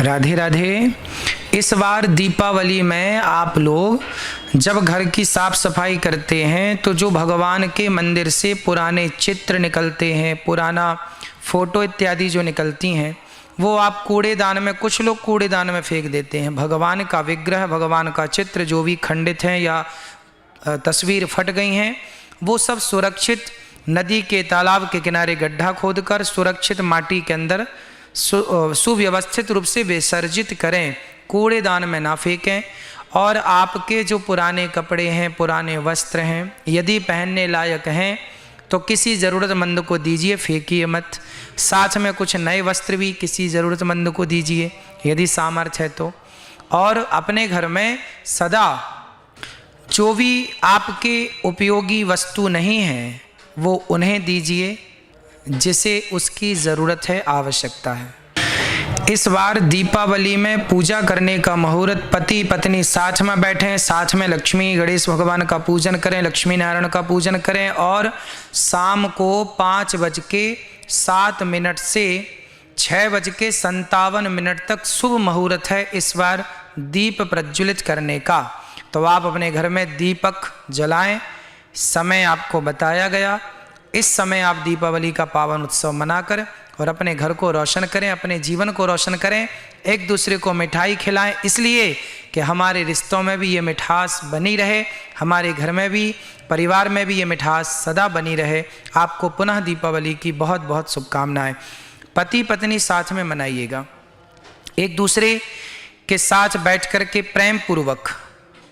राधे राधे। इस बार दीपावली में आप लोग जब घर की साफ सफाई करते हैं तो जो भगवान के मंदिर से पुराने चित्र निकलते हैं, पुराना फोटो इत्यादि जो निकलती हैं, वो आप कूड़ेदान में, कुछ लोग कूड़ेदान में फेंक देते हैं। भगवान का विग्रह, भगवान का चित्र जो भी खंडित हैं या तस्वीर फट गई हैं, वो सब सुरक्षित नदी के, तालाब के किनारे गड्ढा खोदकर सुरक्षित माटी के अंदर सुव्यवस्थित रूप से विसर्जित करें, कूड़ेदान में ना फेंकें। और आपके जो पुराने कपड़े हैं, पुराने वस्त्र हैं, यदि पहनने लायक हैं तो किसी ज़रूरतमंद को दीजिए, फेंकिए मत। साथ में कुछ नए वस्त्र भी किसी ज़रूरतमंद को दीजिए यदि सामर्थ्य है तो। और अपने घर में सदा जो भी आपके उपयोगी वस्तु नहीं है वो उन्हें दीजिए जिसे उसकी ज़रूरत है, आवश्यकता है। इस बार दीपावली में पूजा करने का मुहूर्त, पति पत्नी साथ में बैठें, साथ में लक्ष्मी गणेश भगवान का पूजन करें, लक्ष्मी नारायण का पूजन करें। और शाम को 5:07 से 6:57 तक शुभ मुहूर्त है इस बार दीप प्रज्वलित करने का। तो आप अपने घर में दीपक जलाएं, समय आपको बताया गया। इस समय आप दीपावली का पावन उत्सव मनाकर और अपने घर को रोशन करें, अपने जीवन को रोशन करें, एक दूसरे को मिठाई खिलाएं, इसलिए कि हमारे रिश्तों में भी ये मिठास बनी रहे, हमारे घर में भी, परिवार में भी ये मिठास सदा बनी रहे। आपको पुनः दीपावली की बहुत बहुत शुभकामनाएं। पति पत्नी साथ में मनाइएगा, एक दूसरे के साथ बैठ कर के प्रेम पूर्वक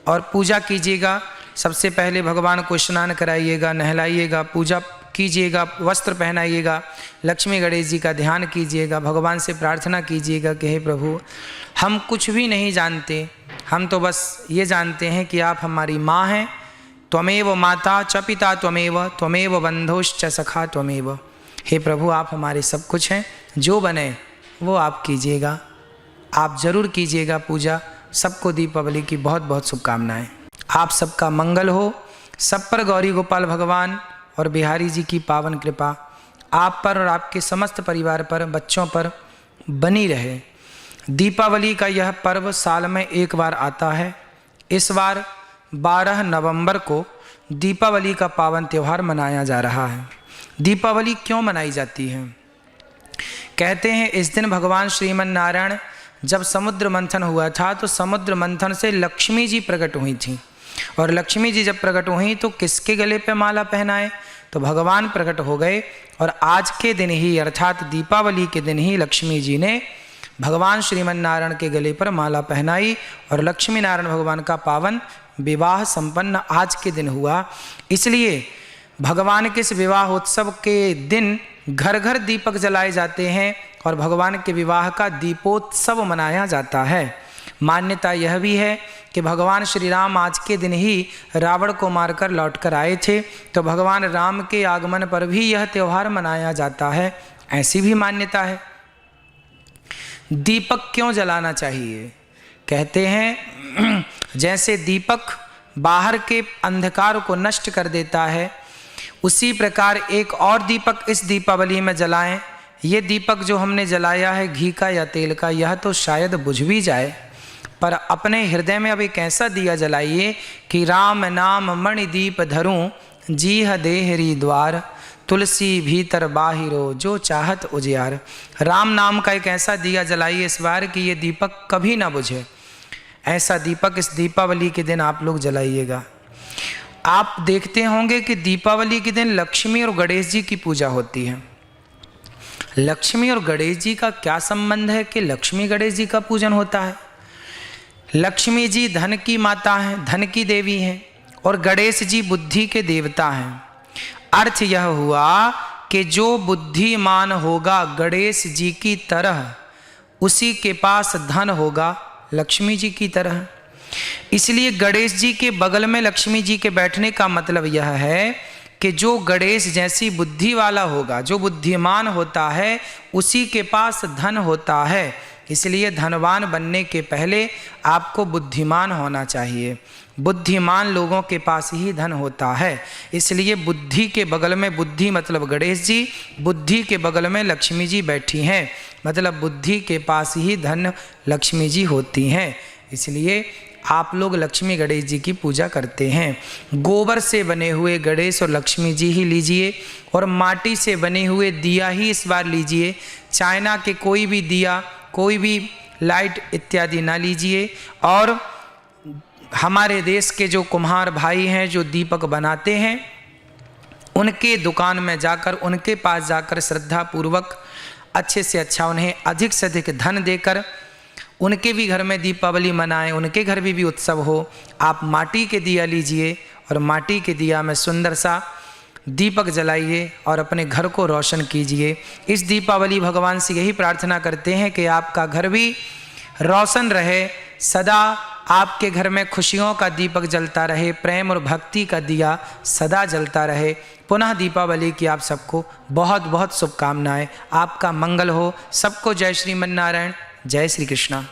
और पूजा कीजिएगा। सबसे पहले भगवान को स्नान कराइएगा, नहलाइएगा, पूजा कीजिएगा, वस्त्र पहनाइएगा, लक्ष्मी गणेश जी का ध्यान कीजिएगा, भगवान से प्रार्थना कीजिएगा कि हे प्रभु, हम कुछ भी नहीं जानते, हम तो बस ये जानते हैं कि आप हमारी माँ हैं। त्वमेव माता च पिता त्वमेव बंधोश्च सखा त्वमेव। हे प्रभु, आप हमारे सब कुछ हैं, जो बने वो आप कीजिएगा, आप जरूर कीजिएगा पूजा। सबको दीपावली की बहुत बहुत शुभकामनाएं। आप सबका मंगल हो, सब पर गौरी गोपाल भगवान और बिहारी जी की पावन कृपा आप पर और आपके समस्त परिवार पर, बच्चों पर बनी रहे। दीपावली का यह पर्व साल में एक बार आता है। इस बार 12 नवंबर को दीपावली का पावन त्यौहार मनाया जा रहा है। दीपावली क्यों मनाई जाती है? कहते हैं इस दिन भगवान श्रीमन नारायण जब समुद्र मंथन हुआ था तो समुद्र मंथन से लक्ष्मी जी प्रकट हुई थी, और लक्ष्मी जी जब प्रकट हुई तो किसके गले पे माला पहनाए? तो भगवान प्रकट हो गए। और आज के दिन ही, अर्थात दीपावली के दिन ही, लक्ष्मी जी ने भगवान श्रीमन नारायण के गले पर माला पहनाई और लक्ष्मी नारायण भगवान का पावन विवाह संपन्न आज के दिन हुआ। इसलिए भगवान के इस विवाह उत्सव के दिन घर घर दीपक जलाए जाते हैं और भगवान के विवाह का दीपोत्सव मनाया जाता है। मान्यता यह भी है कि भगवान श्री राम आज के दिन ही रावण को मारकर लौटकर आए थे, तो भगवान राम के आगमन पर भी यह त्यौहार मनाया जाता है, ऐसी भी मान्यता है। दीपक क्यों जलाना चाहिए? कहते हैं जैसे दीपक बाहर के अंधकार को नष्ट कर देता है, उसी प्रकार एक और दीपक इस दीपावली में जलाएं। ये दीपक जो हमने जलाया है घी का या तेल का, यह तो शायद बुझ भी जाए, पर अपने हृदय में अब एक ऐसा दिया जलाइए कि राम नाम मणि दीप धरूं, जीह देहरी द्वार, तुलसी भीतर बाहिरो जो चाहत उजियार। राम नाम का एक ऐसा दिया जलाइए इस बार कि ये दीपक कभी ना बुझे। ऐसा दीपक इस दीपावली के दिन आप लोग जलाइएगा। आप देखते होंगे कि दीपावली के दिन लक्ष्मी और गणेश जी की पूजा होती है। लक्ष्मी और गणेश जी का क्या संबंध है कि लक्ष्मी गणेश जी का पूजन होता है? लक्ष्मी जी धन की माता हैं, धन की देवी हैं, और गणेश जी बुद्धि के देवता हैं। अर्थ यह हुआ कि जो बुद्धिमान होगा गणेश जी की तरह, उसी के पास धन होगा लक्ष्मी जी की तरह। इसलिए गणेश जी के बगल में लक्ष्मी जी के बैठने का मतलब यह है कि जो गणेश जैसी बुद्धि वाला होगा, जो बुद्धिमान होता है, उसी के पास धन होता है। इसलिए धनवान बनने के पहले आपको बुद्धिमान होना चाहिए। बुद्धिमान लोगों के पास ही धन होता है। इसलिए बुद्धि के बगल में, बुद्धि मतलब गणेश जी, बुद्धि के बगल में लक्ष्मी जी बैठी हैं, मतलब बुद्धि के पास ही धन लक्ष्मी जी होती हैं। इसलिए आप लोग लक्ष्मी गणेश जी की पूजा करते हैं। गोबर से बने हुए गणेश और लक्ष्मी जी ही लीजिए, और माटी से बने हुए दिया ही इस बार लीजिए। चाइना के कोई भी दिया, कोई भी लाइट इत्यादि ना लीजिए। और हमारे देश के जो कुम्हार भाई हैं, जो दीपक बनाते हैं, उनके दुकान में जाकर, उनके पास जाकर श्रद्धा पूर्वक अच्छे से अच्छा, उन्हें अधिक से अधिक धन देकर उनके भी घर में दीपावली मनाएं, उनके घर भी उत्सव हो। आप माटी के दिया लीजिए और माटी के दिया में सुंदर सा दीपक जलाइए और अपने घर को रोशन कीजिए। इस दीपावली भगवान से यही प्रार्थना करते हैं कि आपका घर भी रोशन रहे, सदा आपके घर में खुशियों का दीपक जलता रहे, प्रेम और भक्ति का दिया सदा जलता रहे। पुनः दीपावली की आप सबको बहुत बहुत शुभकामनाएं। आपका मंगल हो। सबको जय श्रीमन नारायण, जय श्री कृष्णा।